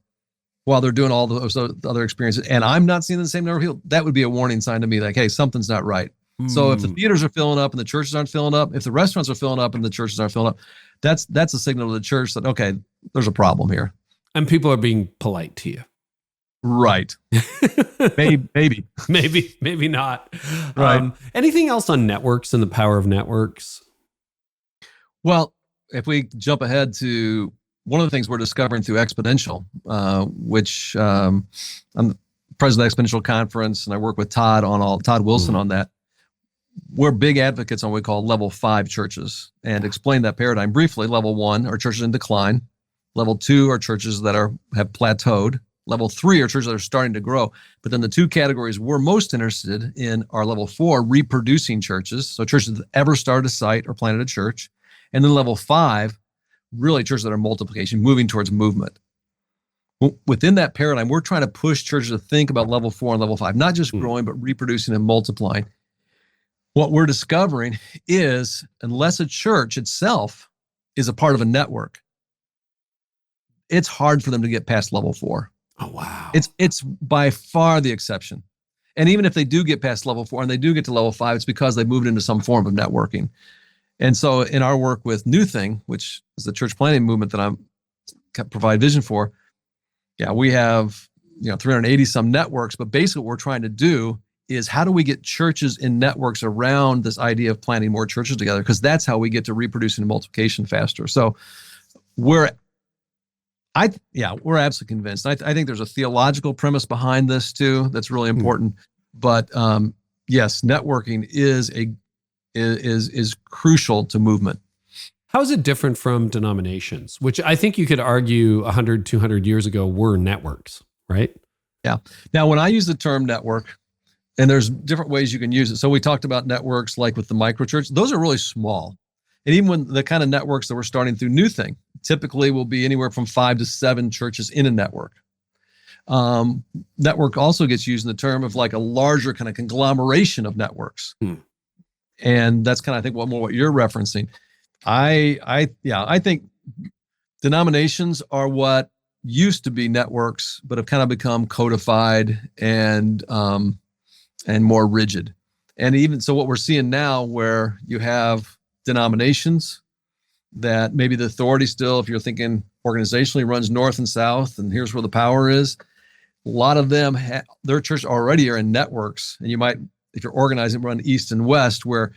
while they're doing all those other experiences, and I'm not seeing the same number of people, that would be a warning sign to me like, hey, something's not right. So if the theaters are filling up and the churches aren't filling up, if the restaurants are filling up and the churches aren't filling up, that's a signal to the church that, okay, there's a problem here. And people are being polite to you. Right. Maybe not. Right. Anything else on networks and the power of networks? Well, if we jump ahead to one of the things we're discovering through Exponential, which I'm the president of the Exponential Conference, and I work with Todd Wilson on that. We're big advocates on what we call level 5 churches, and explain that paradigm briefly. Level 1 are churches in decline. Level 2 are churches that have plateaued. Level 3 are churches that are starting to grow. But then the two categories we're most interested in are level 4, reproducing churches. So churches that ever started a site or planted a church. And then level 5, really churches that are multiplication, moving towards movement. Within that paradigm, we're trying to push churches to think about level 4 and level 5, not just growing, but reproducing and multiplying. What we're discovering is, unless a church itself is a part of a network, it's hard for them to get past level 4. Oh, wow. It's by far the exception. And even if they do get past level 4 and they do get to level 5, it's because they moved into some form of networking. And so in our work with New Thing, which is the church planting movement that I'm provide vision for, we have 380 some networks, but basically what we're trying to do is how do we get churches in networks around this idea of planting more churches together? Because that's how we get to reproducing and multiplication faster. So we're absolutely convinced. I think there's a theological premise behind this too that's really important. But yes, networking is crucial to movement. How is it different from denominations, which I think you could argue 100, 200 years ago were networks, right? Yeah. Now, when I use the term network, and there's different ways you can use it. So we talked about networks like with the MicroChurch. Those are really small. And even when the kind of networks that we're starting through New Thing, typically will be anywhere from 5 to 7 churches in a network. Network also gets used in the term of like a larger kind of conglomeration of networks. And that's kind of, I think, what you're referencing. I think denominations are what used to be networks, but have kind of become codified and more rigid. And even so, what we're seeing now, where you have denominations that maybe the authority still, if you're thinking organizationally, runs north and south, and here's where the power is. A lot of them, their church already are in networks, and you might, if you're organizing, run east and west, where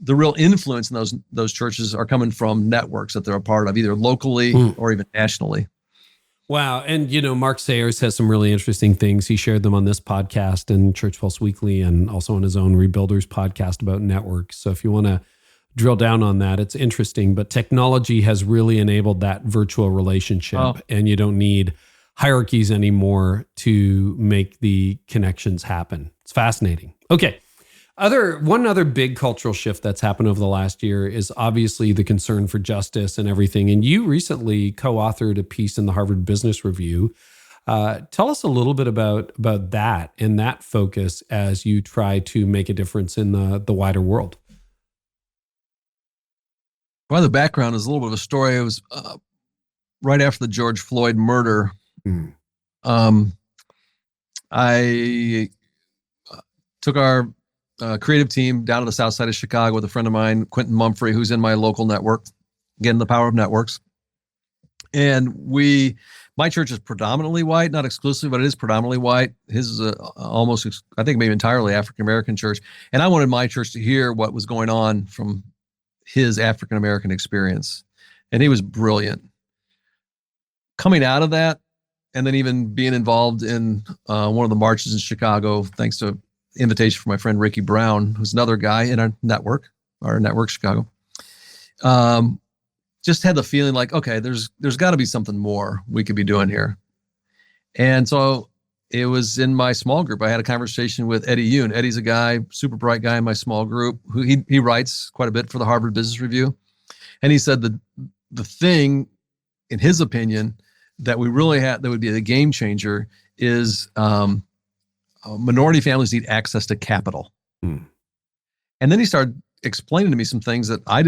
the real influence in those churches are coming from networks that they're a part of, either locally or even nationally. Wow. And, Mark Sayers has some really interesting things. He shared them on this podcast and Church Pulse Weekly, and also on his own Rebuilders podcast about networks. So if you want to drill down on that, it's interesting. But technology has really enabled that virtual relationship, and you don't need hierarchies anymore to make the connections happen. It's fascinating. Okay. One other big cultural shift that's happened over the last year is obviously the concern for justice and everything. And you recently co-authored a piece in the Harvard Business Review. Tell us a little bit about that and that focus as you try to make a difference in the wider world. Well, the background is a little bit of a story. It was right after the George Floyd murder. I took our creative team down to the south side of Chicago with a friend of mine, Quentin Mumphrey, who's in my local network. Again, the power of networks. And my church is predominantly white, not exclusively, but it is predominantly white. His is almost, I think maybe entirely African-American church. And I wanted my church to hear what was going on from his African-American experience. And he was brilliant. Coming out of that, and then even being involved in one of the marches in Chicago, thanks to invitation from my friend Ricky Brown, who's another guy in our network Chicago. Just had the feeling like, okay, there's got to be something more we could be doing here. And so it was in my small group. I had a conversation with Eddie Yoon. Eddie's a guy, super bright guy in my small group, who he writes quite a bit for the Harvard Business Review. And he said the thing, in his opinion, that we really had that would be the game changer is minority families need access to capital. And then he started explaining to me some things that I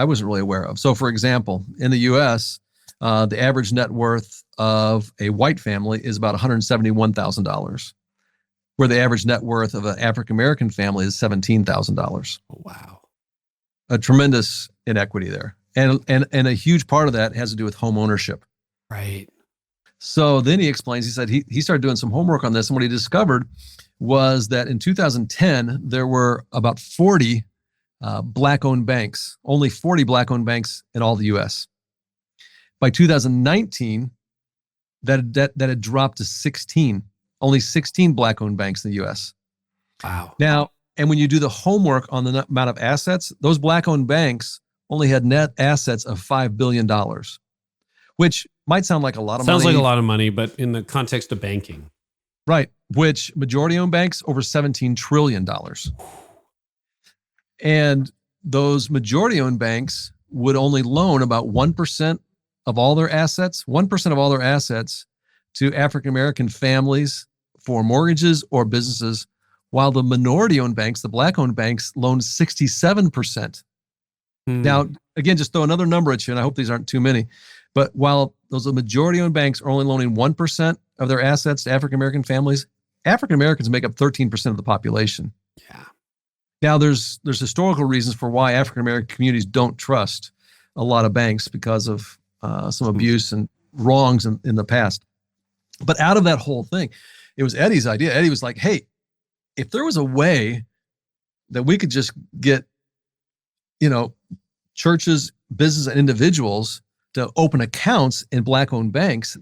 wasn't really aware of. So for example, in the US, the average net worth of a white family is about $171,000, where the average net worth of an African-American family is $17,000. Wow. A tremendous inequity there. And a huge part of that has to do with home ownership. Right. So then he explains, he said he started doing some homework on this, and what he discovered was that in 2010, there were about 40 Black-owned banks, only 40 Black-owned banks in all the U.S. By 2019, that had dropped to 16, only 16 Black-owned banks in the U.S. Wow. Now, and when you do the homework on the amount of assets, those Black-owned banks only had net assets of $5 billion, which might sound like a lot of money. Sounds like a lot of money, but in the context of banking. Right, which majority-owned banks, over $17 trillion. And those majority-owned banks would only loan about 1% of all their assets, 1% of all their assets to African-American families for mortgages or businesses, while the minority-owned banks, the Black-owned banks, loaned 67%. Now, again, just throw another number at you, and I hope these aren't too many. But while those majority-owned banks are only loaning 1% of their assets to African-American families, African Americans make up 13% of the population. Yeah. Now, there's historical reasons for why African American communities don't trust a lot of banks because of some abuse and wrongs in the past. But out of that whole thing, it was Eddie's idea. Eddie was like, hey, if there was a way that we could just get, churches, businesses, and individuals to open accounts in Black-owned banks,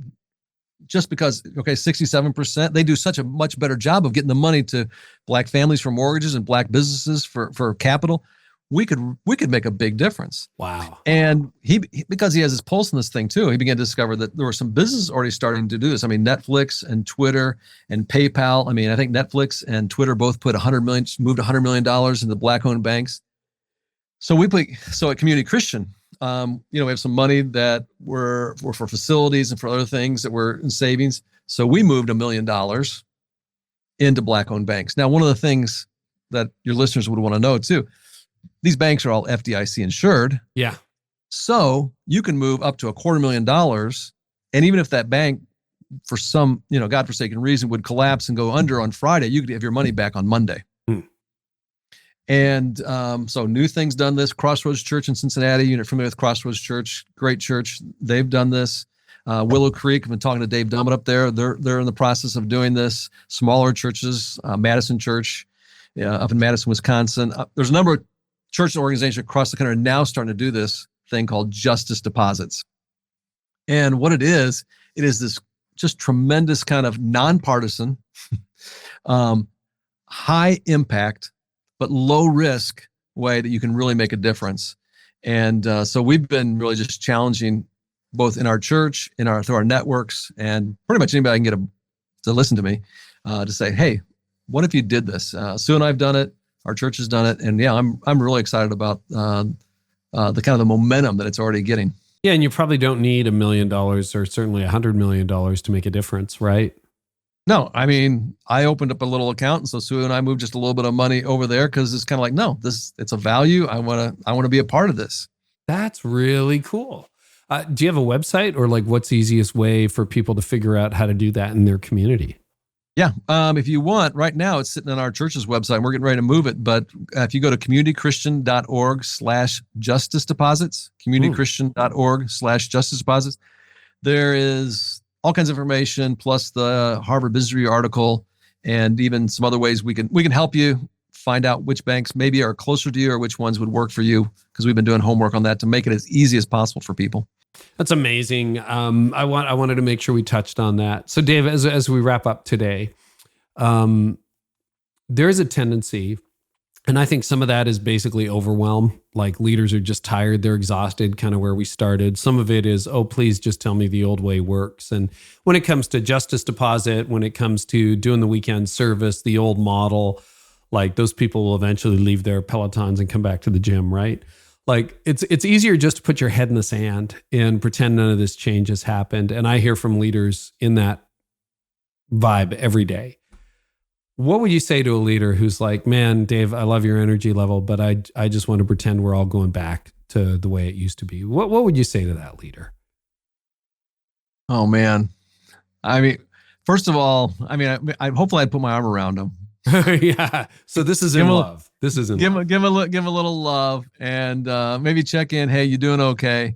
just because, 67%, they do such a much better job of getting the money to Black families for mortgages and Black businesses for capital. We could make a big difference. Wow. And he because he has his pulse in this thing too, he began to discover that there were some businesses already starting to do this. I mean, Netflix and Twitter and PayPal. I mean, I think Netflix and Twitter both moved $100 million into Black-owned banks. So at Community Christian, we have some money that were for facilities and for other things that were in savings. So we moved $1 million into Black-owned banks. Now, one of the things that your listeners would want to know too, these banks are all FDIC insured. Yeah. So you can move up to $250,000. And even if that bank, for some, godforsaken reason, would collapse and go under on Friday, you could have your money back on Monday. And so New Thing's done this. Crossroads Church in Cincinnati, you're familiar with Crossroads Church, great church. They've done this. Willow Creek, I've been talking to Dave Dummett up there. They're in the process of doing this. Smaller churches, Madison Church up in Madison, Wisconsin. There's a number of church organizations across the country now starting to do this thing called justice deposits. And what it is this just tremendous kind of nonpartisan, high impact, but low risk way that you can really make a difference. And so we've been really just challenging both in our church, through our networks, and pretty much anybody I can get to listen to me, to say, hey, what if you did this? Sue and I have done it. Our church has done it. And yeah, I'm really excited about the kind of the momentum that it's already getting. Yeah, and you probably don't need $1 million or certainly $100 million to make a difference, right? No, I mean, I opened up a little account, and so Sue and I moved just a little bit of money over there because it's kind of like, no, it's a value. I want to be a part of this. That's really cool. Do you have a website, or what's the easiest way for people to figure out how to do that in their community? Yeah. If you want, right now it's sitting on our church's website. We're getting ready to move it. But if you go to communitychristian.org/justice deposits, communitychristian.org/justice deposits, there is all kinds of information, plus the Harvard Business Review article, and even some other ways we can help you find out which banks maybe are closer to you or which ones would work for you, because we've been doing homework on that to make it as easy as possible for people. That's amazing. I wanted to make sure we touched on that. So Dave, as we wrap up today, there is a tendency, and I think some of that is basically overwhelm. Like leaders are just tired, they're exhausted, kind of where we started. Some of it is, oh, please just tell me the old way works. And when it comes to justice deposit, when it comes to doing the weekend service, the old model, like those people will eventually leave their Pelotons and come back to the gym, right? Like it's easier just to put your head in the sand and pretend none of this change has happened. And I hear from leaders in that vibe every day. What would you say to a leader who's like, man, Dave, I love your energy level, but I just want to pretend we're all going back to the way it used to be? What would you say to that leader? Oh, man. I mean, first of all, I hopefully I'd put my arm around them. Yeah. So this is in love. This is in love. Give a little love, and maybe check in. Hey, you doing okay?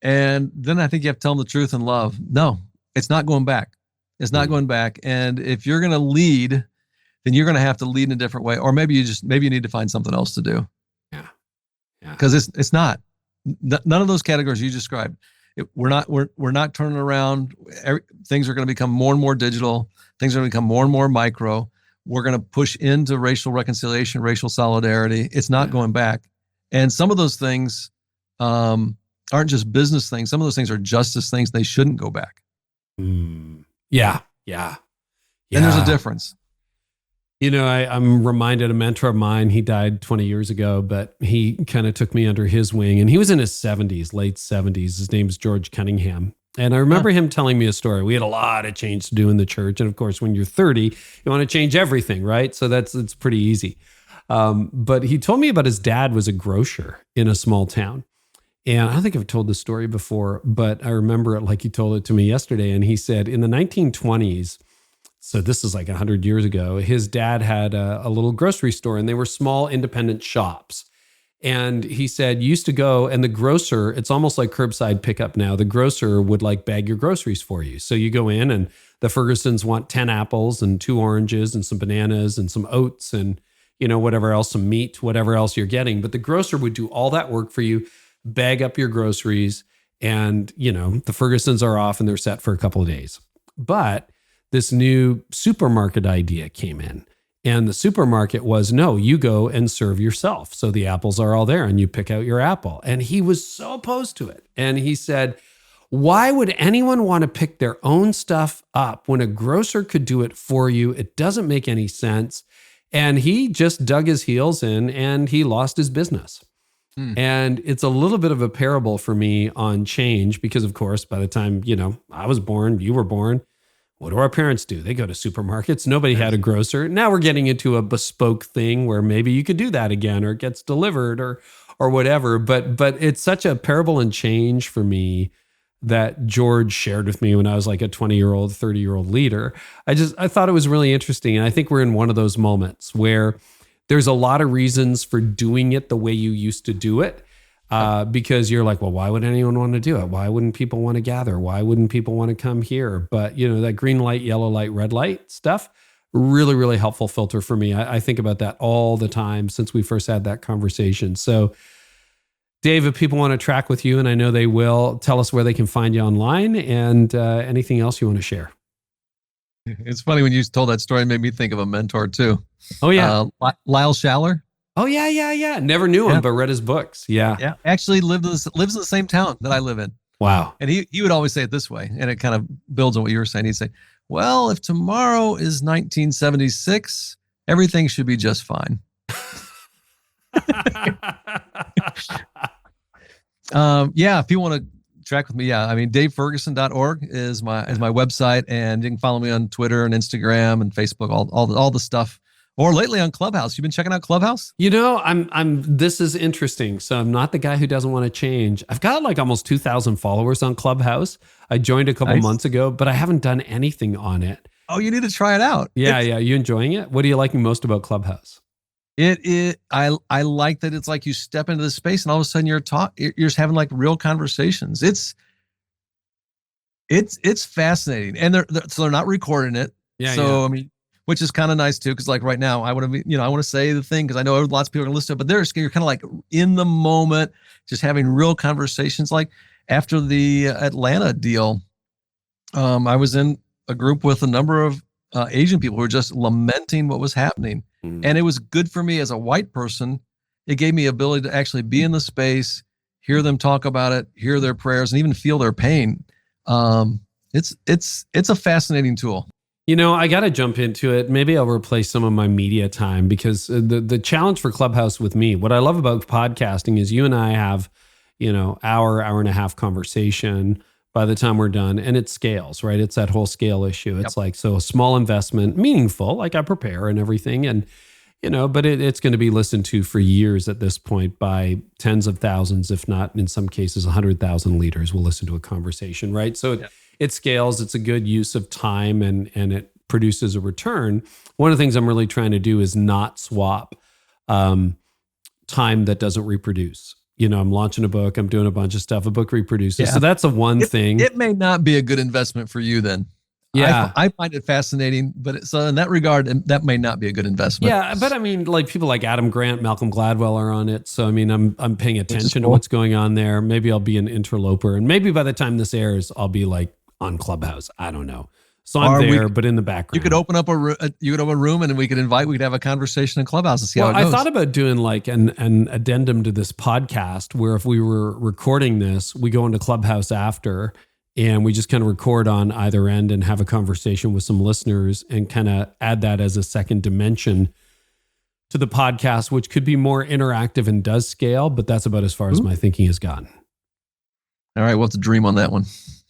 And then I think you have to tell them the truth in love. No, it's not going back. It's not going back. And if you're going to lead, then you're going to have to lead in a different way. Or maybe you need to find something else to do. Yeah. Because it's not none of those categories you described. We're not turning around. Things are going to become more and more digital. Things are going to become more and more micro. We're going to push into racial reconciliation, racial solidarity. It's not going back. And some of those things aren't just business things. Some of those things are justice things. They shouldn't go back. Yeah. And there's a difference. I'm reminded, a mentor of mine, he died 20 years ago, but he kind of took me under his wing, and he was in his 70s, late 70s. His name's George Cunningham. And I remember him telling me a story. We had a lot of change to do in the church. And of course, when you're 30, you want to change everything, right? So it's pretty easy. But he told me about his dad was a grocer in a small town. And I don't think I've told this story before, but I remember it like he told it to me yesterday. And he said in the 1920s, so this is like 100 years ago, his dad had a little grocery store, and they were small independent shops. And he said, you used to go, and the grocer, it's almost like curbside pickup now. The grocer would like bag your groceries for you. So you go in, and the Fergusons want 10 apples and 2 oranges and some bananas and some oats and, whatever else, some meat, whatever else you're getting. But the grocer would do all that work for you, bag up your groceries, and, the Fergusons are off and they're set for a couple of days. But this new supermarket idea came in. And the supermarket was, no, you go and serve yourself. So the apples are all there and you pick out your apple. And he was so opposed to it. And he said, why would anyone want to pick their own stuff up when a grocer could do it for you? It doesn't make any sense. And he just dug his heels in and he lost his business. And it's a little bit of a parable for me on change because, of course, by the time, I was born, you were born, what do our parents do? They go to supermarkets. Nobody had a grocer. Now we're getting into a bespoke thing where maybe you could do that again, or it gets delivered or whatever. But it's such a parable and change for me that George shared with me when I was like a 20-year-old, 30-year-old leader. I thought it was really interesting. And I think we're in one of those moments where there's a lot of reasons for doing it the way you used to do it. Because you're like, well, why would anyone want to do it? Why wouldn't people want to gather? Why wouldn't people want to come here? But, that green light, yellow light, red light stuff, really, really helpful filter for me. I think about that all the time since we first had that conversation. So, Dave, if people want to track with you, and I know they will, tell us where they can find you online and anything else you want to share. It's funny when you told that story, it made me think of a mentor too. Oh, yeah. Lyle Schaller. Oh, yeah. Never knew him, but read his books. Yeah. Yeah. Actually lives in the same town that I live in. Wow. And he would always say it this way, and it kind of builds on what you were saying. He'd say, well, if tomorrow is 1976, everything should be just fine. If you want to track with me, DaveFerguson.org is my website, and you can follow me on Twitter and Instagram and Facebook, all the stuff. Or lately on Clubhouse. You've been checking out Clubhouse? This is interesting. So I'm not the guy who doesn't want to change. I've got like almost 2,000 followers on Clubhouse. I joined a couple months ago, but I haven't done anything on it. Oh, you need to try it out. Yeah. You enjoying it? What are you liking most about Clubhouse? I like that it's like you step into the space and all of a sudden you're just having like real conversations. It's fascinating. And they're not recording it. Yeah. So, yeah. Which is kind of nice too, because like right now, I want to say the thing because I know lots of people are going to listen to it, but you're kind of like in the moment, just having real conversations. Like after the Atlanta deal, I was in a group with a number of Asian people who were just lamenting what was happening, and it was good for me as a white person. It gave me ability to actually be in the space, hear them talk about it, hear their prayers, and even feel their pain. It's a fascinating tool. I got to jump into it. Maybe I'll replace some of my media time because the challenge for Clubhouse with me, what I love about podcasting is you and I have, hour and a half conversation by the time we're done, and it scales, right? It's that whole scale issue. It's like, so a small investment, meaningful, like I prepare and everything. And, but it's going to be listened to for years at this point by tens of thousands, if not in some cases, 100,000 leaders will listen to a conversation, right? So it scales. It's a good use of time and it produces a return. One of the things I'm really trying to do is not swap time that doesn't reproduce. I'm launching a book. I'm doing a bunch of stuff. A book reproduces. Yeah. So that's one thing. It may not be a good investment for you then. Yeah. I find it fascinating, but so in that regard, that may not be a good investment. Yeah. But like people like Adam Grant, Malcolm Gladwell are on it. So, I'm paying attention to what's going on there. Maybe I'll be an interloper, and maybe by the time this airs, I'll be like on Clubhouse. I don't know. So I'm there, but in the background. You could open up a room and we could have a conversation in Clubhouse and see how it goes. I thought about doing like an addendum to this podcast where if we were recording this, we go into Clubhouse after and we just kind of record on either end and have a conversation with some listeners and kind of add that as a second dimension to the podcast, which could be more interactive and does scale, but that's about as far as my thinking has gotten. All right. What's the dream on that one?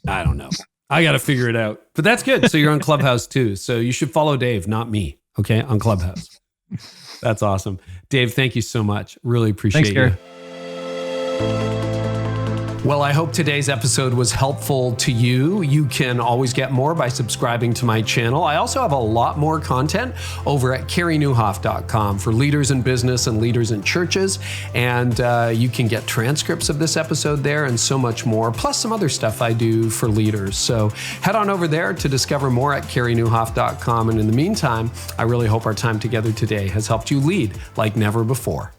I don't know. I got to figure it out, but that's good. So you're on Clubhouse too. So you should follow Dave, not me. Okay. On Clubhouse. That's awesome. Dave, thank you so much. Really appreciate you. Well, I hope today's episode was helpful to you. You can always get more by subscribing to my channel. I also have a lot more content over at cherryniewhof.com for leaders in business and leaders in churches. And you can get transcripts of this episode there and so much more, plus some other stuff I do for leaders. So head on over there to discover more at cherryniewhof.com. And in the meantime, I really hope our time together today has helped you lead like never before.